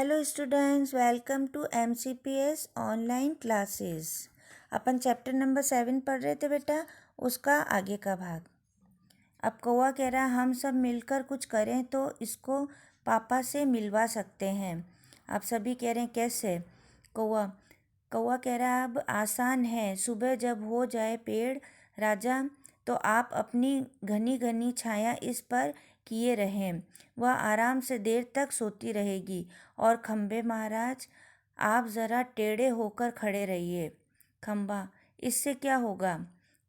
Hello students, welcome to MCPS online classes. अपन chapter number 7 पढ़ रहे थे बेटा, उसका आगे का भाग। अब कौवा कह रहा हम सब मिलकर कुछ करें तो इसको पापा से मिलवा सकते हैं। आप सभी कह रहे हैं कैसे? कौवा कौवा कह रहा अब आसान है, सुबह जब हो जाए पेड़ राजा तो आप अपनी घनी घनी छाया इस पर किए रहें, वह आराम से देर तक सोती रहेगी। और खम्बे महाराज आप ज़रा टेढ़े होकर खड़े रहिए। खम्बा इससे क्या होगा?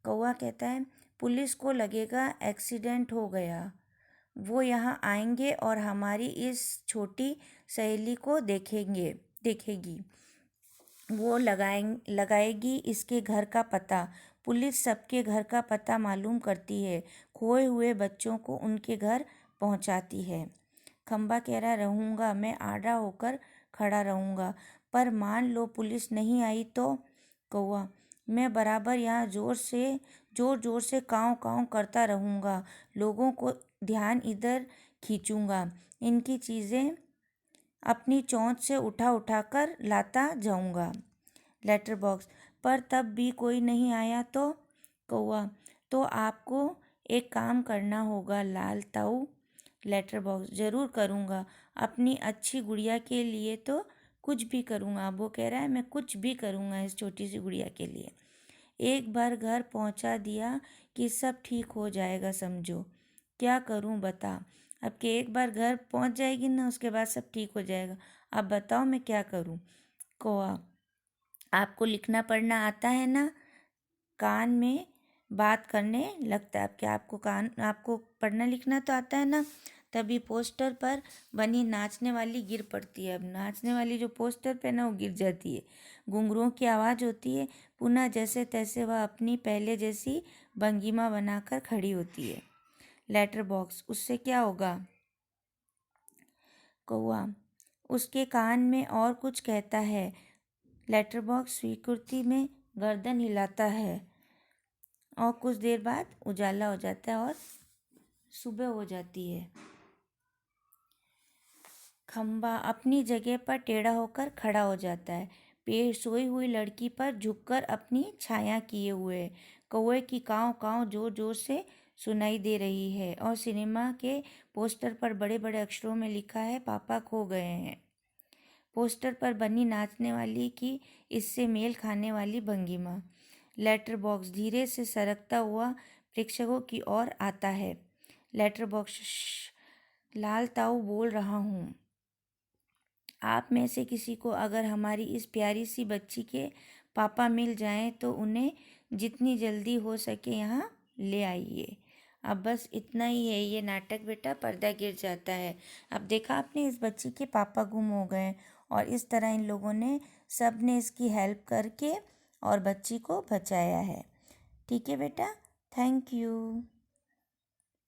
कौवा कहता है पुलिस को लगेगा एक्सीडेंट हो गया, वो यहाँ आएंगे और हमारी इस छोटी सहेली को देखेगी, वो लगाएगी इसके घर का पता। पुलिस सबके घर का पता मालूम करती है, खोए हुए बच्चों को उनके घर पहुंचाती है। खम्बा कह रहा रहूँगा, मैं आड़ा होकर खड़ा रहूँगा, पर मान लो पुलिस नहीं आई तो? कौवा मैं बराबर यहाँ जोर जोर से काँव काँव करता रहूँगा, लोगों को ध्यान इधर खींचूँगा, इनकी चीज़ें अपनी चोंच से उठा कर लाता जाऊँगा। लेटर बॉक्स पर तब भी कोई नहीं आया तो? कौवा तो आपको एक काम करना होगा लाल ताऊ। लेटर बॉक्स ज़रूर करूँगा, अपनी अच्छी गुड़िया के लिए तो कुछ भी करूँगा। वो कह रहा है मैं कुछ भी करूँगा इस छोटी सी गुड़िया के लिए। एक बार घर पहुँचा दिया कि सब ठीक हो जाएगा, समझो। क्या करूँ बता? अब कि एक बार घर पहुँच जाएगी ना, उसके बाद सब ठीक हो जाएगा। अब बताओ मैं क्या करूँ? कौवा आपको लिखना पढ़ना आता है ना? कान में बात करने लगता है। अब क्या आपको पढ़ना लिखना तो आता है ना? तभी पोस्टर पर बनी नाचने वाली गिर पड़ती है। अब नाचने वाली जो पोस्टर पे ना वो गिर जाती है। घुंघरुओं की आवाज़ होती है। पुनः जैसे तैसे वह अपनी पहले जैसी भंगिमा बनाकर खड़ी होती है। लेटर बॉक्स उससे क्या होगा? कौवा उसके कान में और कुछ कहता है। लेटर बॉक्स स्वीकृति में गर्दन हिलाता है और कुछ देर बाद उजाला हो जाता है और सुबह हो जाती है। खम्बा अपनी जगह पर टेढ़ा होकर खड़ा हो जाता है, पेड़ सोई हुई लड़की पर झुककर अपनी छाया किए हुए। कौवे की काँव काँव जोर जोर से सुनाई दे रही है और सिनेमा के पोस्टर पर बड़े बड़े अक्षरों में लिखा है पापा खो गए हैं। पोस्टर पर बनी नाचने वाली की इससे मेल खाने वाली भंगिमा। लेटर बॉक्स धीरे से सरकता हुआ प्रेक्षकों की ओर आता है। लेटर बॉक्स लाल ताऊ बोल रहा हूँ, आप में से किसी को अगर हमारी इस प्यारी सी बच्ची के पापा मिल जाएं तो उन्हें जितनी जल्दी हो सके यहाँ ले आइए। अब बस इतना ही है ये नाटक बेटा, पर्दा गिर जाता है। अब देखा आपने, इस बच्ची के पापा गुम हो गए और इस तरह इन लोगों ने सब ने इसकी हेल्प करके और बच्ची को बचाया है। ठीक है बेटा, थैंक यू।